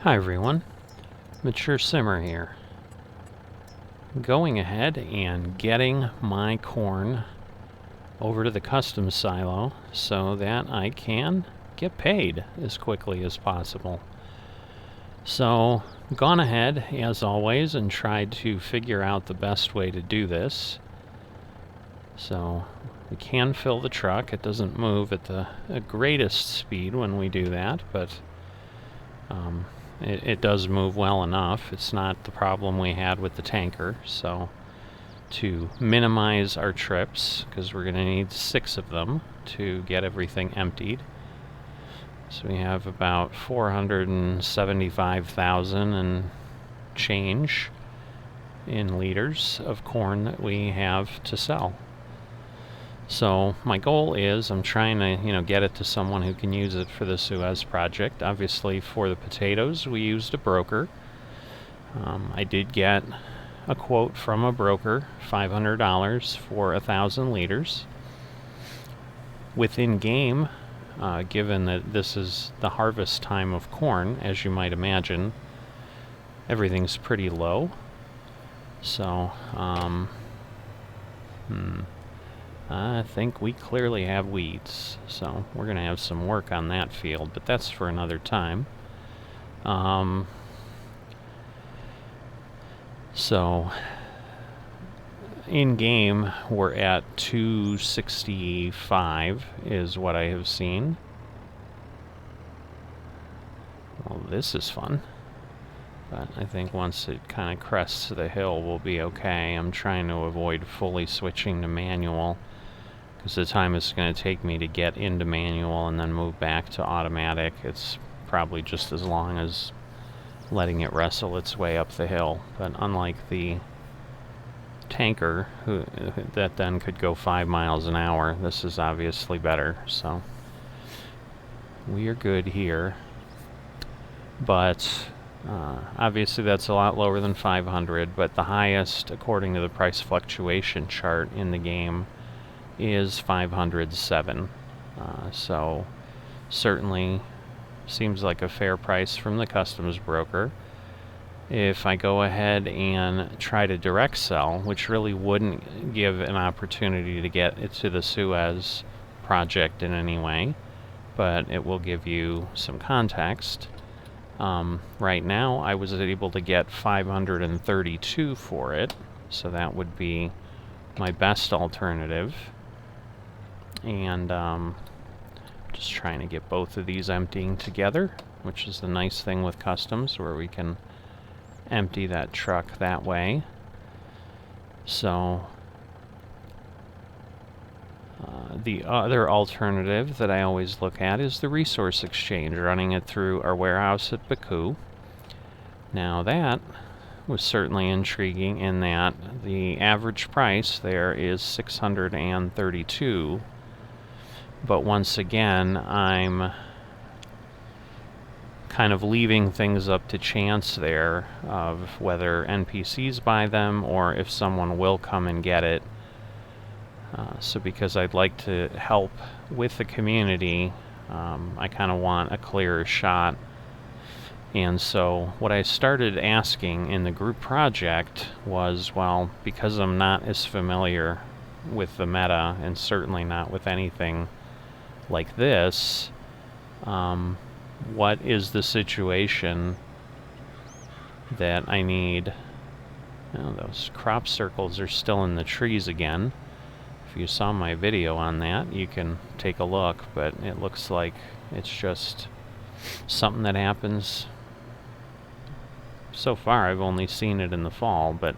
Hi everyone, Mature Simmer here. Going ahead and getting my corn over to the customs silo so that I can get paid as quickly as possible. So, gone ahead as always and tried to figure out the best way to do this. So, we can fill the truck. It doesn't move at the greatest speed when we do that, but it does move well enough. It's not the problem we had with the tanker. So to minimize our trips, because we're going to need 6 of them to get everything emptied. So we have about 475,000 and change in liters of corn that we have to sell. So my goal is I'm trying to, get it to someone who can use it for the Suez project. Obviously, for the potatoes, we used a broker. I did get a quote from a broker, $500 for 1,000 liters. Within game, given that this is the harvest time of corn, as you might imagine, everything's pretty low. So, I think we clearly have weeds, so we're going to have some work on that field, but that's for another time. So, in game, we're at 265 is what I have seen. Well, this is fun. But I think once it kind of crests the hill, we'll be okay. I'm trying to avoid fully switching to manual, because the time it's going to take me to get into manual and then move back to automatic, it's probably just as long as letting it wrestle its way up the hill. But unlike the tanker, that then could go 5 miles an hour, this is obviously better. So we are good here. But obviously that's a lot lower than 500, but the highest, according to the price fluctuation chart in the game, is 507. So certainly seems like a fair price from the customs broker. If I go ahead and try to direct sell, which really wouldn't give an opportunity to get it to the Suez project in any way, but it will give you some context. Right now I was able to get 532 for it, so that would be my best alternative. And just trying to get both of these emptying together, which is the nice thing with customs, where we can empty that truck that way. So the other alternative that I always look at is the resource exchange, running it through our warehouse at Baku. Now that was certainly intriguing in that the average price there is 632. But once again, I'm kind of leaving things up to chance there of whether NPCs buy them or if someone will come and get it. So because I'd like to help with the community, I kind of want a clearer shot. And so what I started asking in the group project was, well, because I'm not as familiar with the meta, and certainly not with anything like this, what is the situation that I need? Oh, those crop circles are still in the trees again. If you saw my video on that, you can take a look, but it looks like it's just something that happens. So far I've only seen it in the fall, but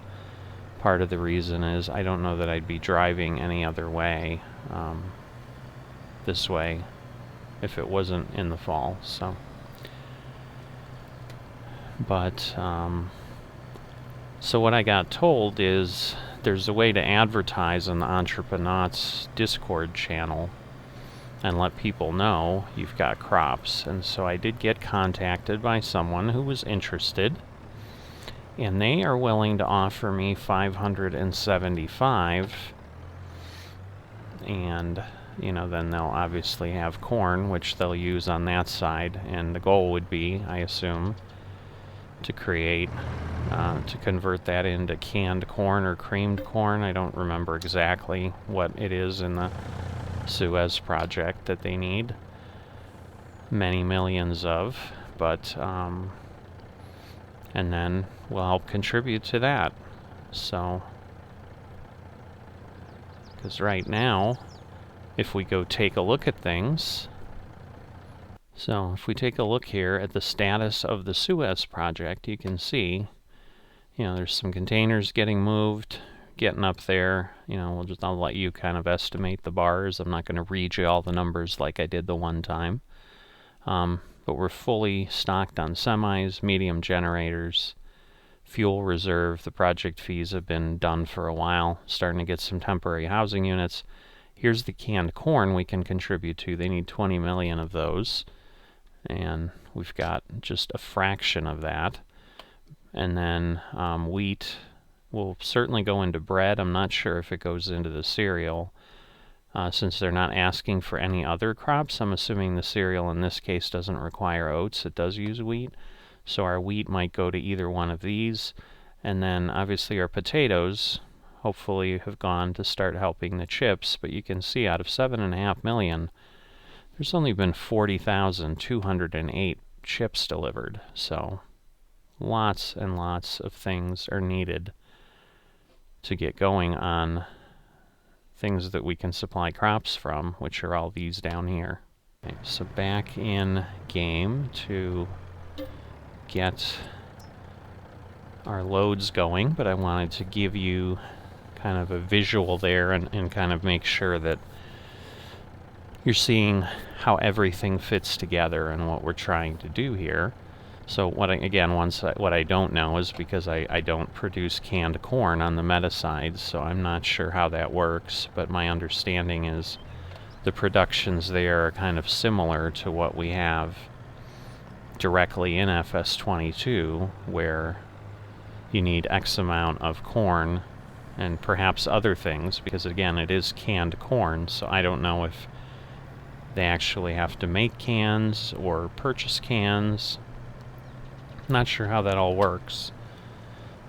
part of the reason is I don't know that I'd be driving any other way this way if it wasn't in the fall. So, but so what I got told is there's a way to advertise on the Entrepreneurs Discord channel and let people know you've got crops. And so I did get contacted by someone who was interested, and they are willing to offer me 575, and then they'll obviously have corn, which they'll use on that side, and the goal would be, I assume, to create, to convert that into canned corn or creamed corn. I don't remember exactly what it is in the Suez project that they need many millions of, but and then we'll help contribute to that. So, because right now, if we go take a look at things, so if we take a look here at the status of the Suez project, you can see, there's some containers getting moved, getting up there. I'll let you kind of estimate the bars. I'm not going to read you all the numbers like I did the one time. But we're fully stocked on semis, medium generators, fuel reserve. The project fees have been done for a while, starting to get some temporary housing units. Here's the canned corn we can contribute to. They need 20 million of those, and we've got just a fraction of that. And then wheat will certainly go into bread. I'm not sure if it goes into the cereal. Since they're not asking for any other crops, I'm assuming the cereal in this case doesn't require oats. It does use wheat. So our wheat might go to either one of these. And then obviously our potatoes hopefully have gone to start helping the chips. But you can see out of 7.5 million, there's only been 40,208 chips delivered. So lots and lots of things are needed to get going on things that we can supply crops from, which are all these down here. Okay, so back in game to get our loads going, but I wanted to give you kind of a visual there and kind of make sure that you're seeing how everything fits together and what we're trying to do here. So what I don't know is because I don't produce canned corn on the meta side, so I'm not sure how that works, but my understanding is the productions there are kind of similar to what we have directly in FS22, where you need X amount of corn and perhaps other things, because again, it is canned corn, so I don't know if they actually have to make cans or purchase cans. Not sure how that all works,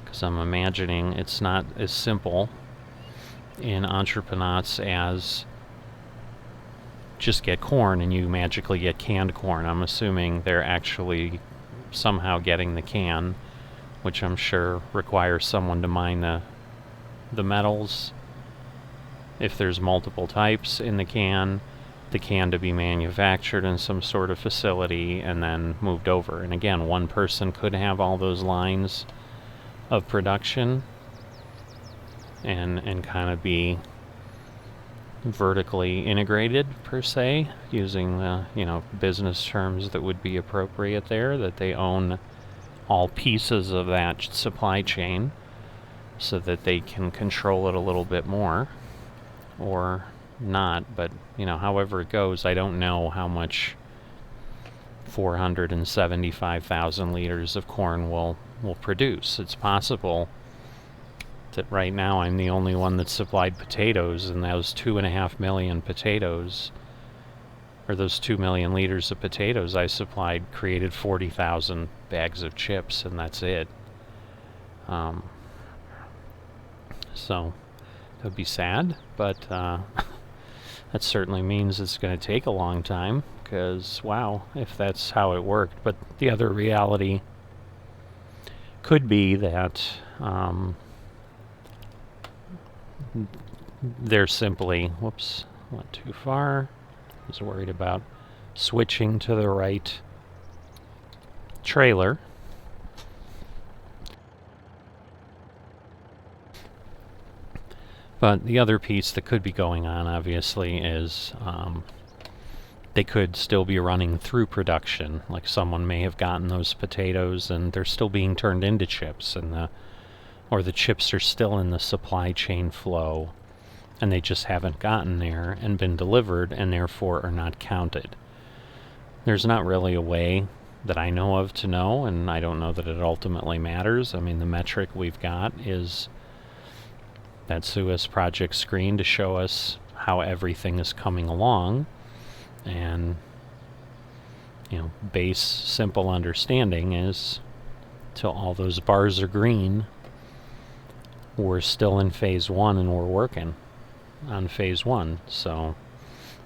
because I'm imagining it's not as simple in entrepreneurs as just get corn and you magically get canned corn. I'm assuming they're actually somehow getting the can, which I'm sure requires someone to mine the metals. If there's multiple types in the can to be manufactured in some sort of facility and then moved over. And again, one person could have all those lines of production and kind of be vertically integrated, per se, using the business terms that would be appropriate there, that they own all pieces of that supply chain so that they can control it a little bit more, or not. But however it goes, I don't know how much 475,000 liters of corn will produce. It's possible that right now I'm the only one that supplied potatoes, and those 2.5 million potatoes, or those 2 million liters of potatoes I supplied, created 40,000 bags of chips, and that's it. So that would be sad, but that certainly means it's going to take a long time, because, wow, if that's how it worked. But the other reality could be that they're simply, whoops, went too far. I was worried about switching to the right trailer. But the other piece that could be going on, obviously, is they could still be running through production. Like, someone may have gotten those potatoes and they're still being turned into chips, or the chips are still in the supply chain flow and they just haven't gotten there and been delivered and therefore are not counted. There's not really a way that I know of to know, and I don't know that it ultimately matters. I mean, the metric we've got is that Suez project screen to show us how everything is coming along, and base simple understanding is till all those bars are green, we're still in phase 1 and we're working on phase 1. So,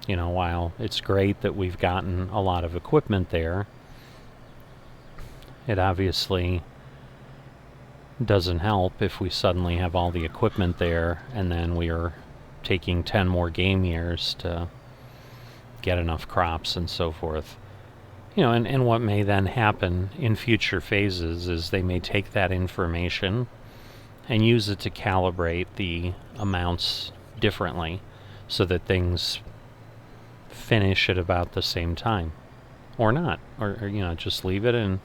you know, while it's great that we've gotten a lot of equipment there, it obviously doesn't help if we suddenly have all the equipment there and then we are taking 10 more game years to get enough crops and so forth. You know, and what may then happen in future phases is they may take that information and use it to calibrate the amounts differently so that things finish at about the same time. Or not. Or you know, just leave it and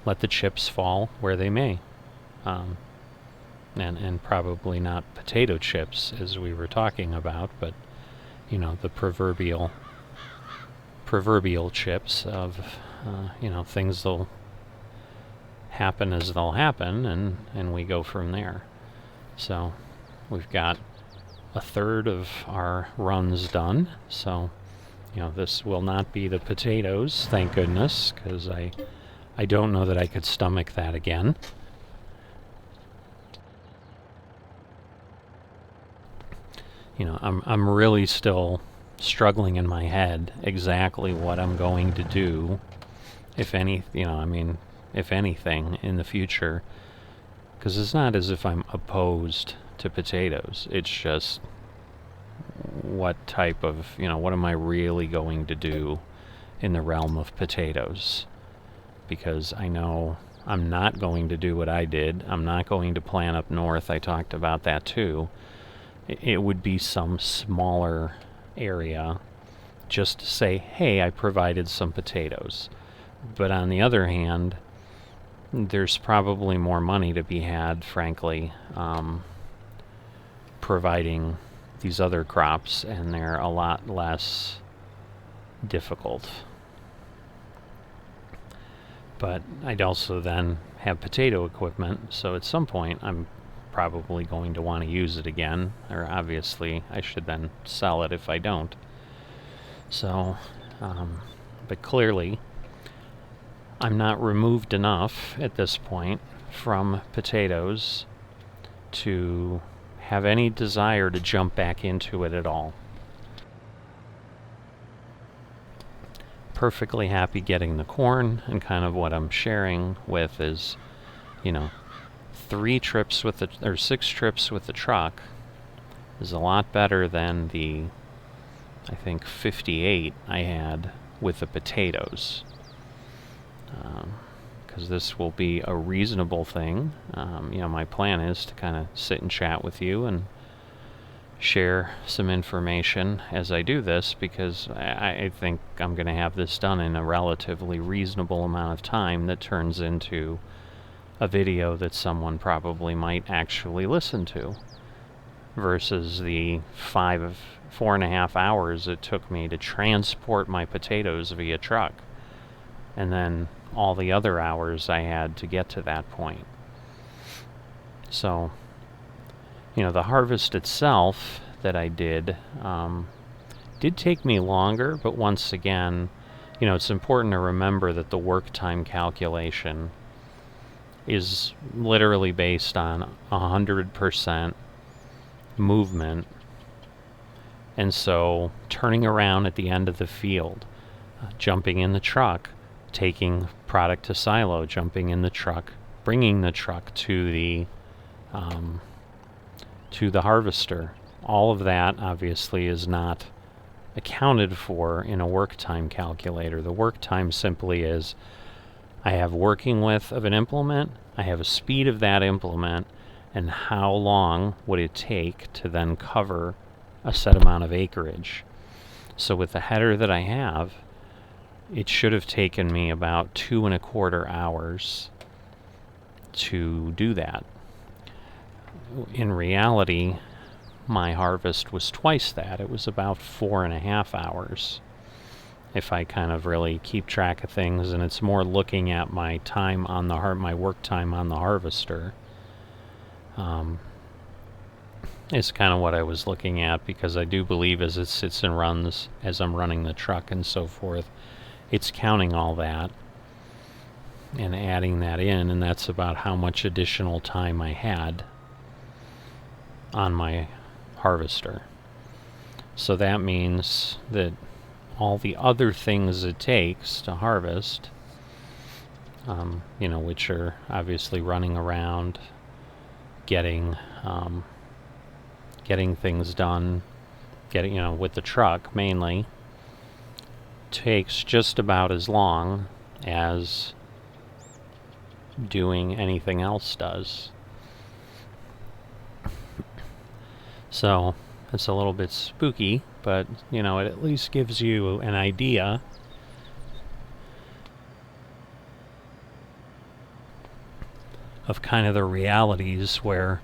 let the chips fall where they may. And probably not potato chips as we were talking about, but, you know, the proverbial chips of, you know, things will happen as they'll happen, and we go from there. So we've got a third of our runs done, so, you know, this will not be the potatoes, thank goodness, because I don't know that I could stomach that again. You know, I'm really still struggling in my head exactly what I'm going to do, if any, you know, I mean, if anything in the future, because it's not as if I'm opposed to potatoes. It's just what type of, you know, what am I really going to do in the realm of potatoes? Because I know I'm not going to do what I did. I'm not going to plant up north. I talked about that too. It would be some smaller area just to say, hey, I provided some potatoes. But on the other hand, there's probably more money to be had, frankly, providing these other crops, and they're a lot less difficult. But I'd also then have potato equipment, so at some point I'm probably going to want to use it again, or obviously I should then sell it if I don't. So, but clearly I'm not removed enough at this point from potatoes to have any desire to jump back into it at all. Perfectly happy getting the corn, and kind of what I'm sharing with is, you know, 6 trips with the truck is a lot better than the, I think, 58 I had with the potatoes. Because this will be a reasonable thing. You know, my plan is to kind of sit and chat with you and share some information as I do this, because I think I'm going to have this done in a relatively reasonable amount of time that turns into a video that someone probably might actually listen to, versus the 4.5 hours it took me to transport my potatoes via truck, and then all the other hours I had to get to that point. So, you know, the harvest itself that I did take me longer, but once again, you know, it's important to remember that the work time calculation is literally based on 100% movement. And so turning around at the end of the field, jumping in the truck, taking product to silo, jumping in the truck, bringing the truck to the harvester, all of that obviously is not accounted for in a work time calculator. The work time simply is, I have working width of an implement, I have a speed of that implement, and how long would it take to then cover a set amount of acreage. So with the header that I have, it should have taken me about 2.25 hours to do that. In reality, my harvest was twice that. It was about 4.5 hours. If I kind of really keep track of things, and it's more looking at my time on the my work time on the harvester, is kind of what I was looking at, because I do believe as it sits and runs, as I'm running the truck and so forth, it's counting all that. and adding that in, and that's about how much additional time I had on my harvester. So that means that all the other things it takes to harvest, which are obviously running around, getting things done, with the truck mainly, takes just about as long as doing anything else does. So it's a little bit spooky, but it at least gives you an idea of kind of the realities where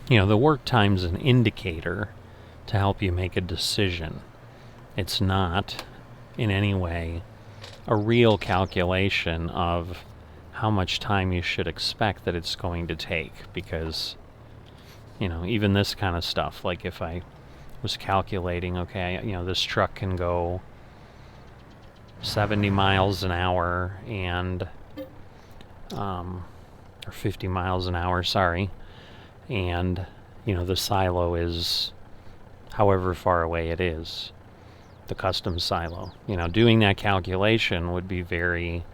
the work time's an indicator to help you make a decision. It's not in any way a real calculation of how much time you should expect that it's going to take, because even this kind of stuff, like if I was calculating, okay, this truck can go 70 miles an hour and or 50 miles an hour, sorry, and the silo is however far away it is, the custom silo. Doing that calculation would be very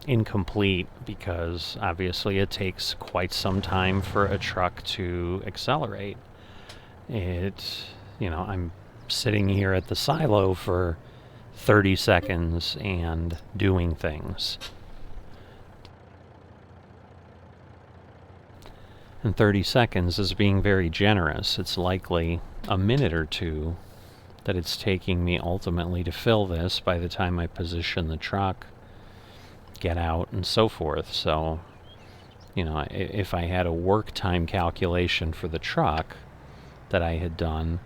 incomplete, because obviously it takes quite some time for a truck to accelerate. I'm sitting here at the silo for 30 seconds and doing things. And 30 seconds is being very generous. It's likely a minute or two that it's taking me ultimately to fill this by the time I position the truck, get out, and so forth. So, if I had a work time calculation for the truck that I had done,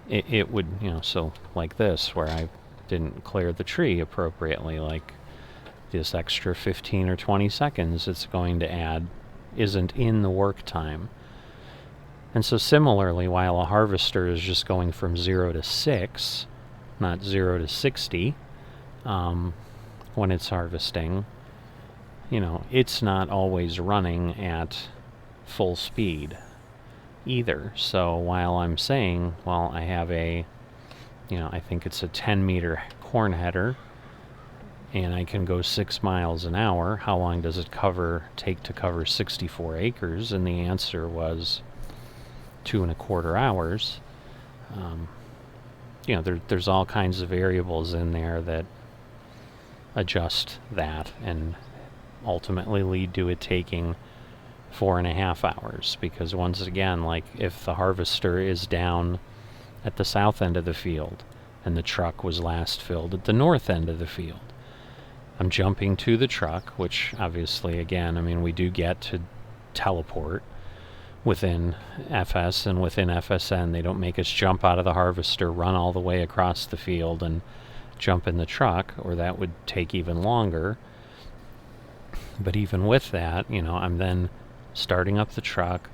it would, so like this, where I didn't clear the tree appropriately, like this extra 15 or 20 seconds it's going to add isn't in the work time. And so similarly, while a harvester is just going from 0 to 6, not 0 to 60, when it's harvesting, it's not always running at full speed either. So while I'm saying, well, I have I think it's a 10-meter corn header, and I can go 6 miles an hour, how long does it take to cover 64 acres? And the answer was 2.25 hours. There's all kinds of variables in there that adjust that and ultimately lead to it taking 4.5 hours. Because once again, like if the harvester is down at the south end of the field and the truck was last filled at the north end of the field, I'm jumping to the truck, which obviously, again, we do get to teleport within FS and within FSN. They don't make us jump out of the harvester, run all the way across the field, and jump in the truck, or that would take even longer. But even with that, I'm then starting up the truck,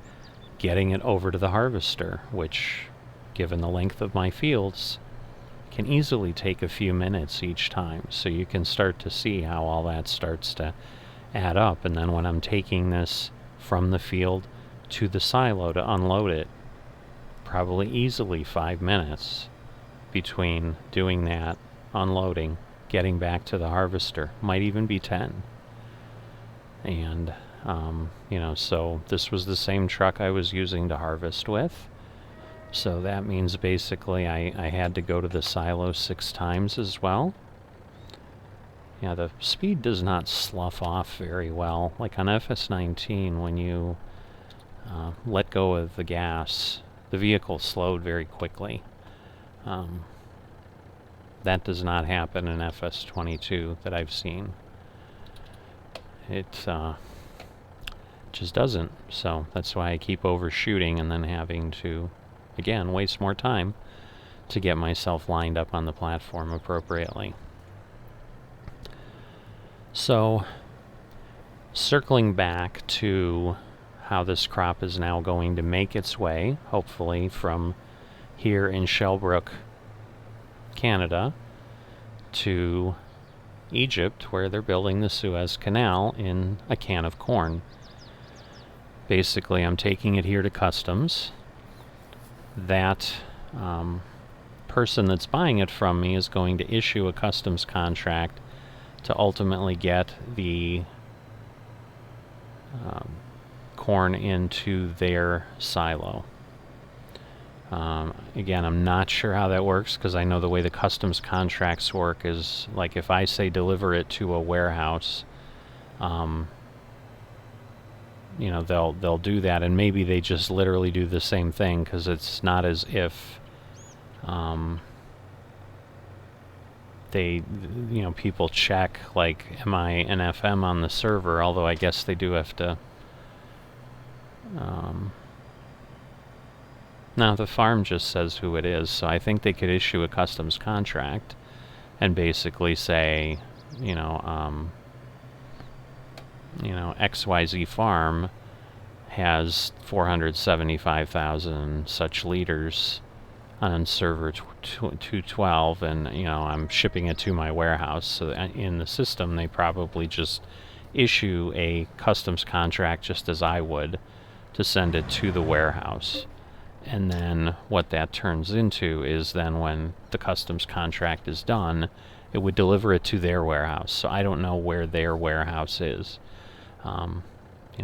getting it over to the harvester, which, given the length of my fields, can easily take a few minutes each time. So you can start to see how all that starts to add up. And then when I'm taking this from the field to the silo to unload it, probably easily 5 minutes between doing that, unloading, getting back to the harvester. Might even be 10. And, so this was the same truck I was using to harvest with. So that means basically I had to go to the silo 6 times as well. Yeah, the speed does not slough off very well. Like on FS19, when you let go of the gas, the vehicle slowed very quickly. That does not happen in FS22 that I've seen. It just doesn't. So that's why I keep overshooting and then having to, again, waste more time to get myself lined up on the platform appropriately. So, circling back to how this crop is now going to make its way, hopefully from here in Shellbrook, Canada, to Egypt, where they're building the Suez Canal, in a can of corn. Basically, I'm taking it here to customs. That person that's buying it from me is going to issue a customs contract to ultimately get the corn into their silo. Again, I'm not sure how that works, because I know the way the customs contracts work is, like, if I say deliver it to a warehouse, you know, they'll do that, and maybe they just literally do the same thing, because it's not as if they, you know, people check, like, am I an FM on the server, although I guess they do have to. No, the farm just says who it is, so I think they could issue a customs contract and basically say, you know, XYZ farm has 475,000 such liters on server 212, and, you know, I'm shipping it to my warehouse. So in the system, they probably just issue a customs contract, just as I would, to send it to the warehouse. And then what that turns into is, then when the customs contract is done, it would deliver it to their warehouse. So I don't know where their warehouse is. You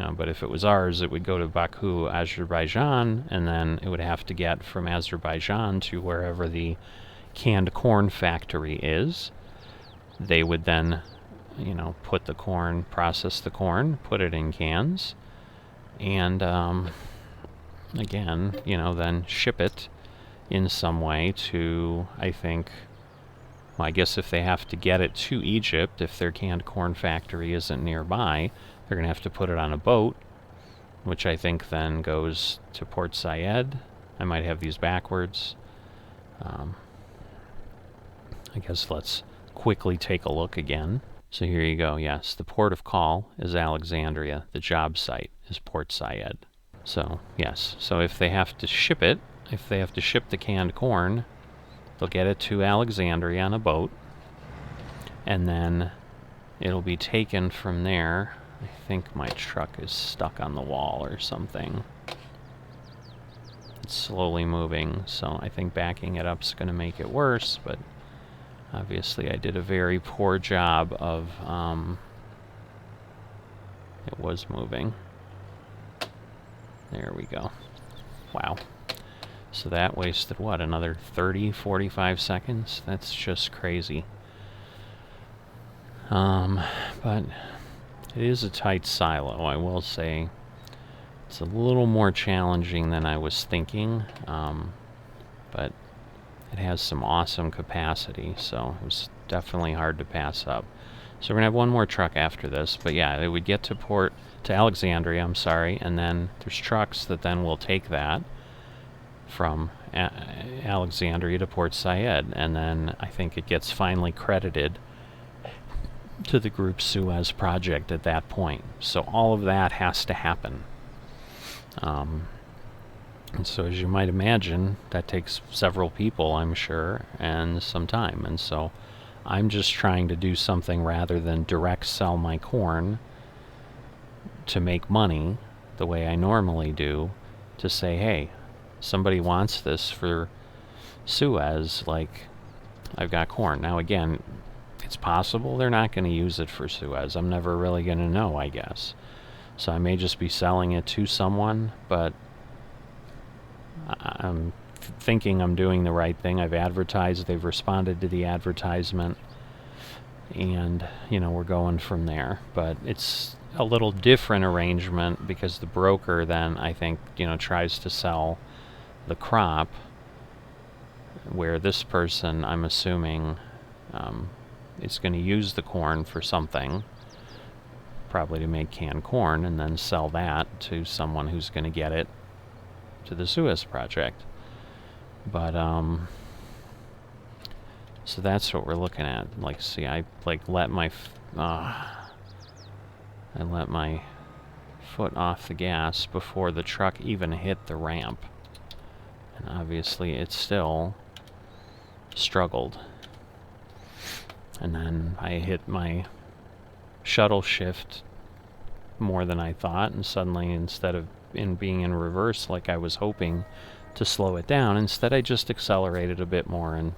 know, but if it was ours, it would go to Baku, Azerbaijan, and then it would have to get from Azerbaijan to wherever the canned corn factory is. They would then, you know, put the corn, process the corn, put it in cans, and again, you know, then ship it in some way to, I think, well, I guess if they have to get it to Egypt, if their canned corn factory isn't nearby, they're going to have to put it on a boat, which I think then goes to Port Said. I might have these backwards. I guess let's quickly take a look again. So here you go. Yes, the port of call is Alexandria. The job site is Port Said. So, yes. So if they have to ship it, if they have to ship the canned corn, they'll get it to Alexandria on a boat, and then it'll be taken from there. I think my truck is stuck on the wall or something. It's slowly moving, so I think backing it up is going to make it worse, but obviously I did a very poor job of, it was moving. There we go. Wow. So that wasted, what, another 30, 45 seconds? That's just crazy. But it is a tight silo, I will say. It's a little more challenging than I was thinking, but it has some awesome capacity, so it was definitely hard to pass up. So we're going to have one more truck after this, but yeah, it would get to Alexandria, I'm sorry, and then there's trucks that then will take that from Alexandria to Port Said, and then I think it gets finally credited to the group Suez project at that point. So all of that has to happen. And so, as you might imagine, that takes several people, I'm sure, and some time. And so I'm just trying to do something rather than direct sell my corn to make money the way I normally do, to say, hey, somebody wants this for Suez, like, I've got corn. Now again, it's possible they're not going to use it for Suez. I'm never really going to know, I guess. So I may just be selling it to someone, but I'm thinking I'm doing the right thing. I've advertised, they've responded to the advertisement, and, you know, we're going from there. But it's a little different arrangement, because the broker then, I think, you know, tries to sell the crop, where this person, I'm assuming, is going to use the corn for something, probably to make canned corn, and then sell that to someone who's going to get it to the Suez project. But so that's what we're looking at. Like, see, I let my foot off the gas before the truck even hit the ramp, and obviously it still struggled. And then I hit my shuttle shift more than I thought, and suddenly, instead of being in reverse like I was hoping to slow it down, instead I just accelerated a bit more and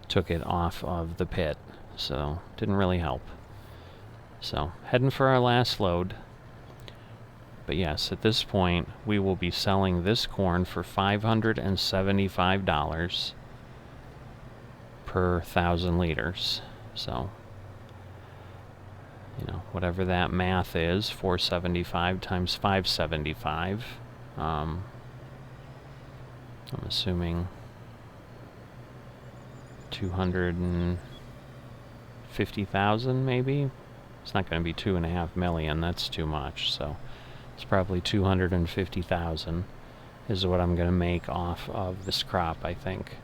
took it off of the pit. So didn't really help. So heading for our last load. But yes, at this point we will be selling this corn for $575 per 1,000 liters. So, you know, whatever that math is, 475 times 575. I'm assuming 250,000 maybe. It's not going to be 2.5 million. That's too much. So it's probably 250,000 is what I'm going to make off of this crop, I think.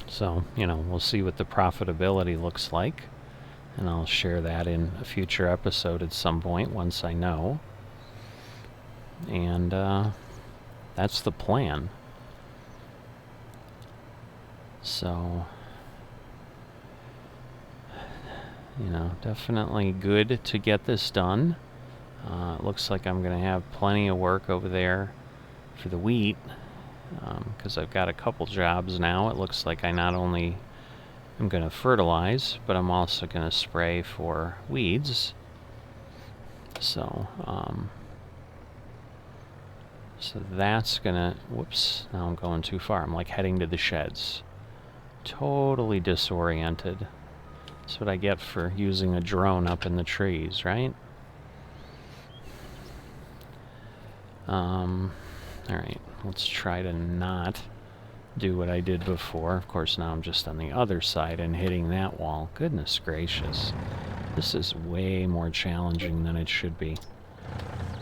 So, you know, we'll see what the profitability looks like, and I'll share that in a future episode at some point once I know. And that's the plan. So, you know, definitely good to get this done. It looks like I'm going to have plenty of work over there for the wheat, because I've got a couple jobs now. It looks like I not only am going to fertilize, but I'm also going to spray for weeds. So, so that's going to... Whoops, now I'm going too far. I'm like heading to the sheds. Totally disoriented. That's what I get for using a drone up in the trees, right? Alright, let's try to not do what I did before. Of course, now I'm just on the other side and hitting that wall. Goodness gracious. This is way more challenging than it should be.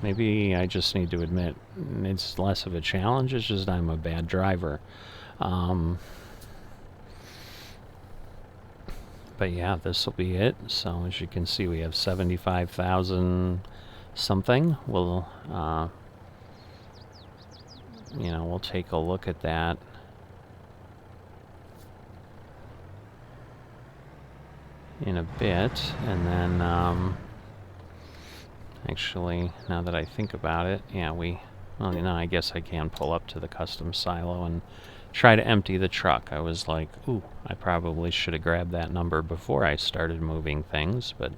Maybe I just need to admit it's less of a challenge, it's just I'm a bad driver. But yeah, this will be it. So as you can see, we have 75,000 something. We'll, you know, we'll take a look at that. In a bit, and then, actually, now that I think about it, yeah, well, you know, I guess I can pull up to the custom silo and try to empty the truck. I was like, ooh, I probably should have grabbed that number before I started moving things, but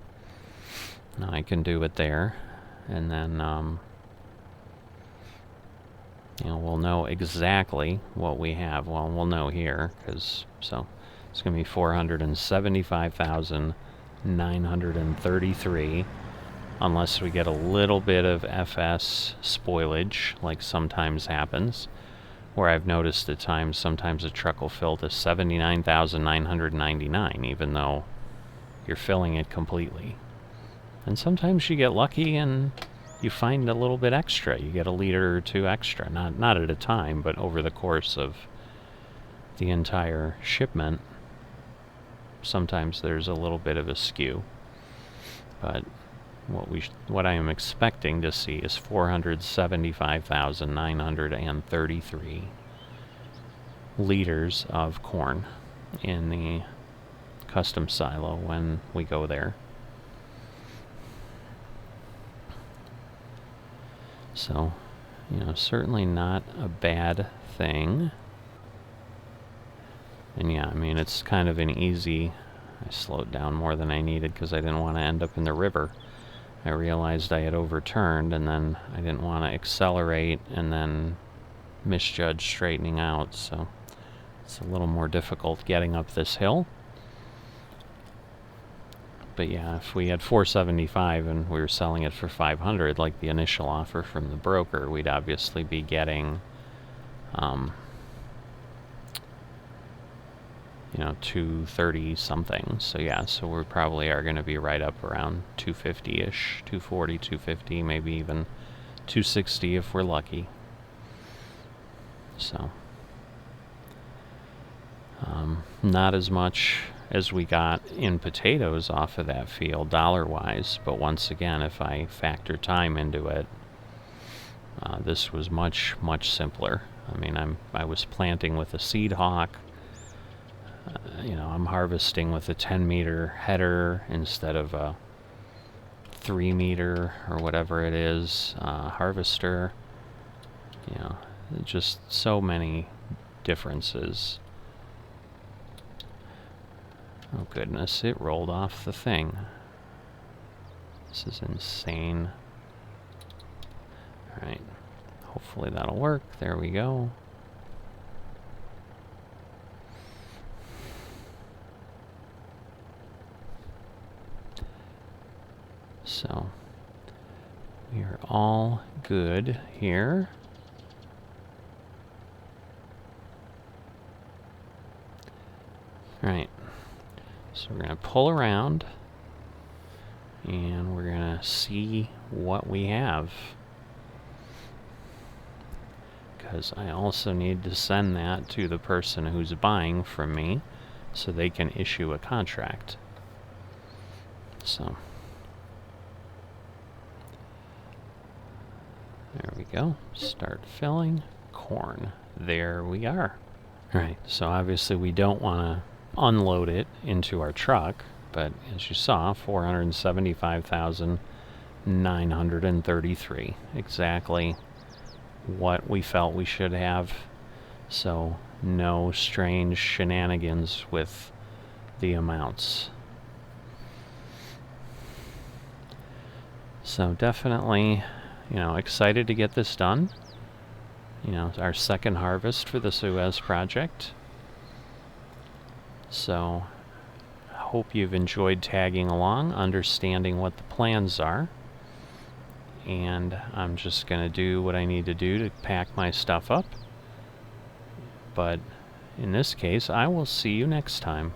I can do it there. And then, you know, we'll know exactly what we have. Well, we'll know here, because, so, it's going to be 475,933, unless we get a little bit of FS spoilage, like sometimes happens, where I've noticed at times, sometimes a truck will fill to 79,999, even though you're filling it completely. And sometimes you get lucky and you find a little bit extra. You get a liter or two extra, not at a time, but over the course of the entire shipment. Sometimes there's a little bit of a skew, but what I am expecting to see is 475,933 liters of corn in the custom silo when we go there. So, you know, certainly not a bad thing. And yeah, I mean, it's kind of an easy... I slowed down more than I needed because I didn't want to end up in the river. I realized I had overturned, and then I didn't want to accelerate and then misjudge straightening out, so it's a little more difficult getting up this hill. But yeah, if we had 475 and we were selling it for 500, like the initial offer from the broker, we'd obviously be getting, you know, 230 something. So yeah, so we probably are going to be right up around 250-ish, 240, 250, maybe even 260 if we're lucky. So, not as much as we got in potatoes off of that field dollar-wise, but once again, if I factor time into it, this was much, much simpler. I mean, I was planting with a seed hawk. You know, I'm harvesting with a 10-meter header instead of a 3-meter or whatever it is harvester. You know, just so many differences. Oh goodness, it rolled off the thing. This is insane. Alright, hopefully that'll work. There we go. So, we are all good here. Alright, so we're going to pull around and we're going to see what we have. Because I also need to send that to the person who's buying from me so they can issue a contract. So, there we go. Start filling corn. There we are. Alright, so obviously we don't want to unload it into our truck, but as you saw, 475,933. Exactly what we felt we should have. So no strange shenanigans with the amounts. So definitely, you know, excited to get this done. You know, our second harvest for the Suez project. So I hope you've enjoyed tagging along, understanding what the plans are. And I'm just going to do what I need to do to pack my stuff up. But in this case, I will see you next time.